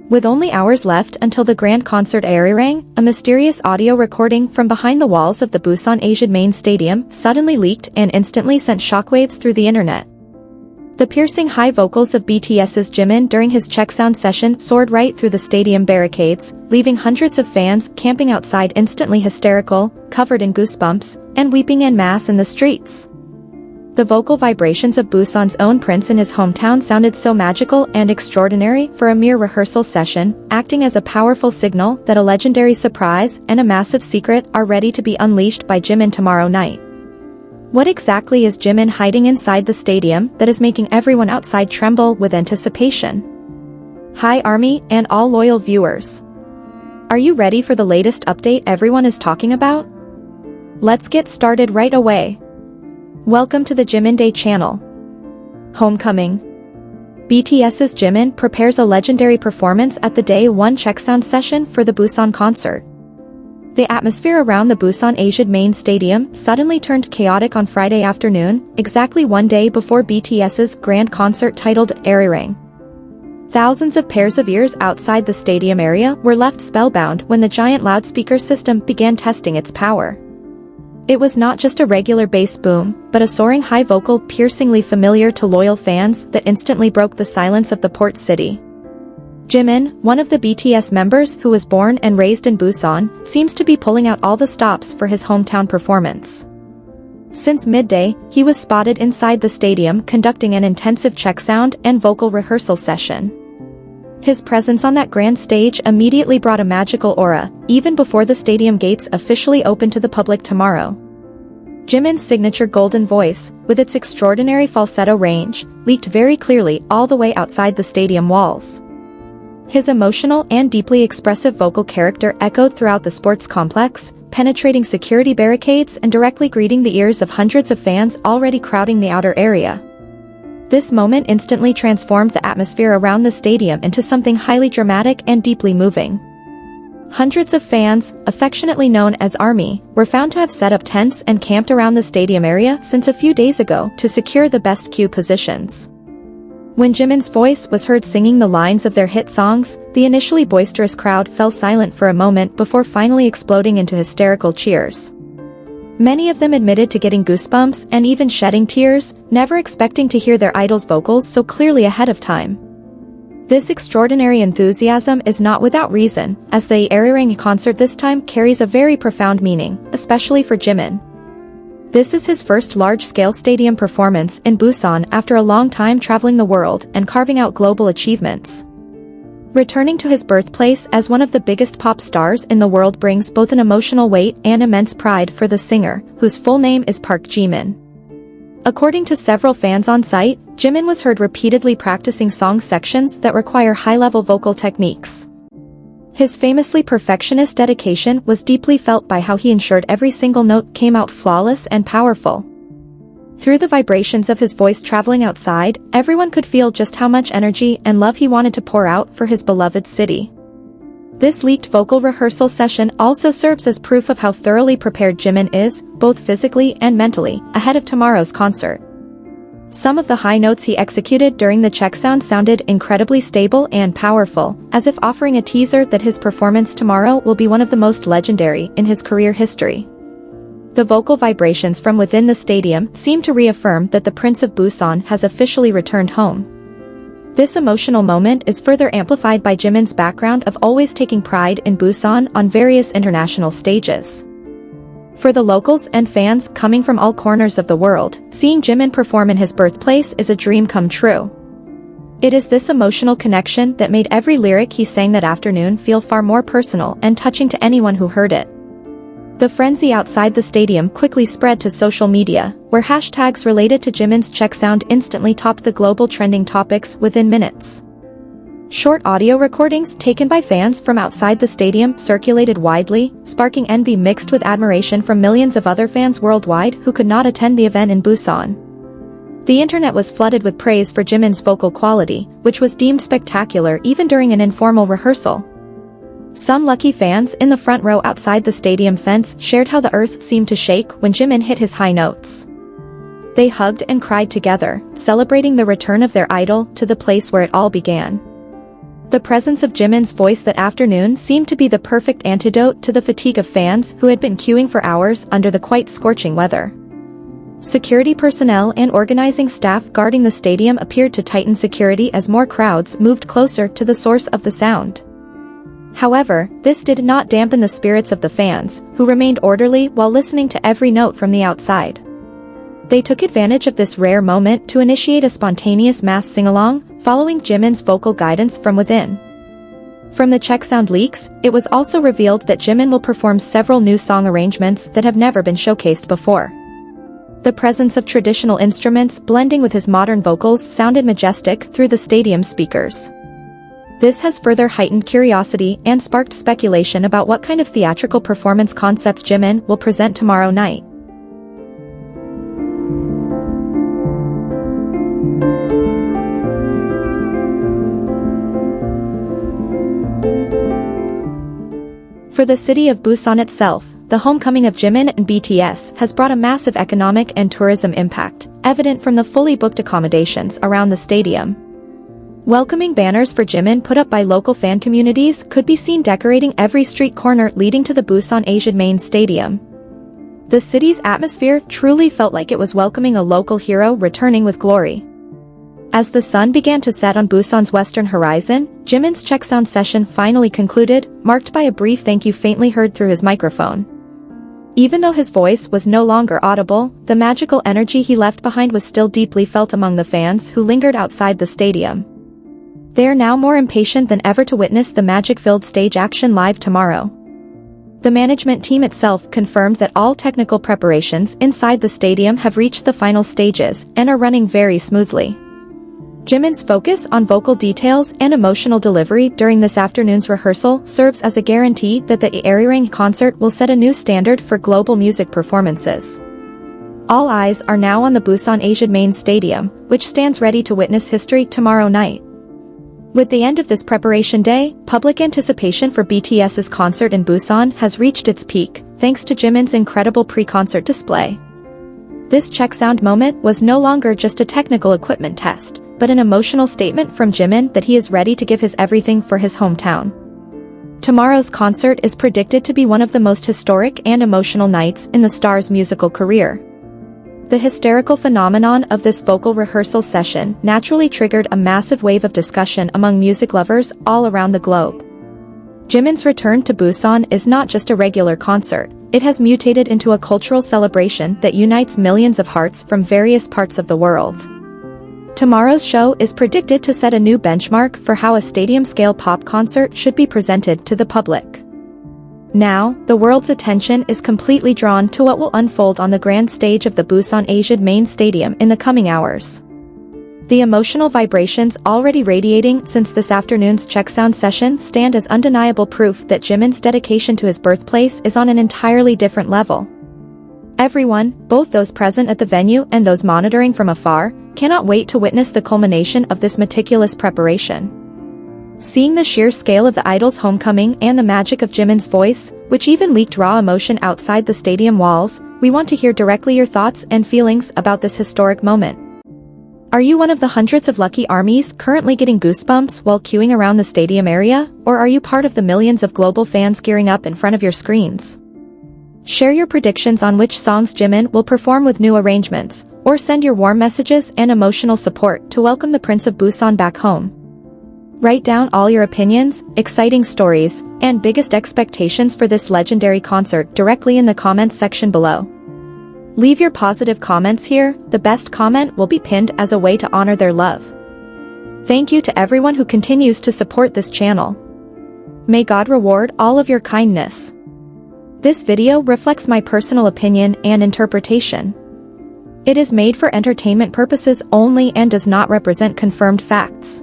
With only hours left until the grand concert Arirang, a mysterious audio recording from behind the walls of the Busan Asian main stadium suddenly leaked and instantly sent shockwaves through the internet. The piercing high vocals of BTS's Jimin during his Checksound session soared right through the stadium barricades, leaving hundreds of fans camping outside instantly hysterical, covered in goosebumps, and weeping en masse in the streets. The vocal vibrations of Busan's own prince in his hometown sounded so magical and extraordinary for a mere rehearsal session, acting as a powerful signal that a legendary surprise and a massive secret are ready to be unleashed by Jimin tomorrow night. What exactly is Jimin hiding inside the stadium that is making everyone outside tremble with anticipation? Hi ARMY and all loyal viewers. Are you ready for the latest update everyone is talking about? Let's get started right away. Welcome to the Jimin Day channel. Homecoming. BTS's Jimin prepares a legendary performance at the D-1 Checksound session for the Busan concert. The atmosphere around the Busan Asian main stadium suddenly turned chaotic on Friday afternoon, exactly one day before BTS's grand concert titled Arirang. Thousands of pairs of ears outside the stadium area were left spellbound when the giant loudspeaker system began testing its power. It was not just a regular bass boom, but a soaring high vocal piercingly familiar to loyal fans that instantly broke the silence of the port city. Jimin, one of the BTS members who was born and raised in Busan, seems to be pulling out all the stops for his hometown performance. Since midday, he was spotted inside the stadium conducting an intensive Checksound and vocal rehearsal session. His presence on that grand stage immediately brought a magical aura, even before the stadium gates officially open to the public tomorrow. Jimin's signature golden voice, with its extraordinary falsetto range, leaked very clearly all the way outside the stadium walls. His emotional and deeply expressive vocal character echoed throughout the sports complex, penetrating security barricades and directly greeting the ears of hundreds of fans already crowding the outer area. This moment instantly transformed the atmosphere around the stadium into something highly dramatic and deeply moving. Hundreds of fans, affectionately known as ARMY, were found to have set up tents and camped around the stadium area since a few days ago to secure the best queue positions. When Jimin's voice was heard singing the lines of their hit songs, the initially boisterous crowd fell silent for a moment before finally exploding into hysterical cheers. Many of them admitted to getting goosebumps and even shedding tears, never expecting to hear their idol's vocals so clearly ahead of time. This extraordinary enthusiasm is not without reason, as the Arirang concert this time carries a very profound meaning, especially for Jimin. This is his first large-scale stadium performance in Busan after a long time traveling the world and carving out global achievements. Returning to his birthplace as one of the biggest pop stars in the world brings both an emotional weight and immense pride for the singer, whose full name is Park Jimin. According to several fans on site, Jimin was heard repeatedly practicing song sections that require high-level vocal techniques. His famously perfectionist dedication was deeply felt by how he ensured every single note came out flawless and powerful. Through the vibrations of his voice traveling outside, everyone could feel just how much energy and love he wanted to pour out for his beloved city. This leaked vocal rehearsal session also serves as proof of how thoroughly prepared Jimin is, both physically and mentally, ahead of tomorrow's concert. Some of the high notes he executed during the Checksound sounded incredibly stable and powerful, as if offering a teaser that his performance tomorrow will be one of the most legendary in his career history. The vocal vibrations from within the stadium seem to reaffirm that the Prince of Busan has officially returned home. This emotional moment is further amplified by Jimin's background of always taking pride in Busan on various international stages. For the locals and fans coming from all corners of the world, seeing Jimin perform in his birthplace is a dream come true. It is this emotional connection that made every lyric he sang that afternoon feel far more personal and touching to anyone who heard it. The frenzy outside the stadium quickly spread to social media, where hashtags related to Jimin's Checksound instantly topped the global trending topics within minutes. Short audio recordings taken by fans from outside the stadium circulated widely, sparking envy mixed with admiration from millions of other fans worldwide who could not attend the event in Busan. The internet was flooded with praise for Jimin's vocal quality, which was deemed spectacular even during an informal rehearsal. Some lucky fans in the front row outside the stadium fence shared how the earth seemed to shake when Jimin hit his high notes. They hugged and cried together, celebrating the return of their idol to the place where it all began. The presence of Jimin's voice that afternoon seemed to be the perfect antidote to the fatigue of fans who had been queuing for hours under the quite scorching weather. Security personnel and organizing staff guarding the stadium appeared to tighten security as more crowds moved closer to the source of the sound. However, this did not dampen the spirits of the fans, who remained orderly while listening to every note from the outside. They took advantage of this rare moment to initiate a spontaneous mass sing-along, following Jimin's vocal guidance from within. From the Checksound leaks, it was also revealed that Jimin will perform several new song arrangements that have never been showcased before. The presence of traditional instruments blending with his modern vocals sounded majestic through the stadium speakers. This has further heightened curiosity and sparked speculation about what kind of theatrical performance concept Jimin will present tomorrow night. For the city of Busan itself, the homecoming of Jimin and BTS has brought a massive economic and tourism impact, evident from the fully booked accommodations around the stadium. Welcoming banners for Jimin put up by local fan communities could be seen decorating every street corner leading to the Busan Asian main stadium. The city's atmosphere truly felt like it was welcoming a local hero returning with glory. As the sun began to set on Busan's western horizon, Jimin's Checksound session finally concluded, marked by a brief thank you faintly heard through his microphone. Even though his voice was no longer audible, the magical energy he left behind was still deeply felt among the fans who lingered outside the stadium. They are now more impatient than ever to witness the magic-filled stage action live tomorrow. The management team itself confirmed that all technical preparations inside the stadium have reached the final stages and are running very smoothly. Jimin's focus on vocal details and emotional delivery during this afternoon's rehearsal serves as a guarantee that the Arirang concert will set a new standard for global music performances. All eyes are now on the Busan Asian main stadium, which stands ready to witness history tomorrow night. With the end of this preparation day, public anticipation for BTS's concert in Busan has reached its peak, thanks to Jimin's incredible pre-concert display. This Checksound moment was no longer just a technical equipment test, but an emotional statement from Jimin that he is ready to give his everything for his hometown. Tomorrow's concert is predicted to be one of the most historic and emotional nights in the star's musical career. The hysterical phenomenon of this vocal rehearsal session naturally triggered a massive wave of discussion among music lovers all around the globe. Jimin's return to Busan is not just a regular concert, it has mutated into a cultural celebration that unites millions of hearts from various parts of the world. Tomorrow's show is predicted to set a new benchmark for how a stadium-scale pop concert should be presented to the public. Now, the world's attention is completely drawn to what will unfold on the grand stage of the Busan Asian main stadium in the coming hours. The emotional vibrations already radiating since this afternoon's Checksound session stand as undeniable proof that Jimin's dedication to his birthplace is on an entirely different level. Everyone, both those present at the venue and those monitoring from afar, cannot wait to witness the culmination of this meticulous preparation. Seeing the sheer scale of the idol's homecoming and the magic of Jimin's voice, which even leaked raw emotion outside the stadium walls, we want to hear directly your thoughts and feelings about this historic moment. Are you one of the hundreds of lucky armies currently getting goosebumps while queuing around the stadium area, or are you part of the millions of global fans gearing up in front of your screens? Share your predictions on which songs Jimin will perform with new arrangements, or send your warm messages and emotional support to welcome the Prince of Busan back home. Write down all your opinions, exciting stories, and biggest expectations for this legendary concert directly in the comments section below. Leave your positive comments here, the best comment will be pinned as a way to honor their love. Thank you to everyone who continues to support this channel. May God reward all of your kindness. This video reflects my personal opinion and interpretation. It is made for entertainment purposes only and does not represent confirmed facts.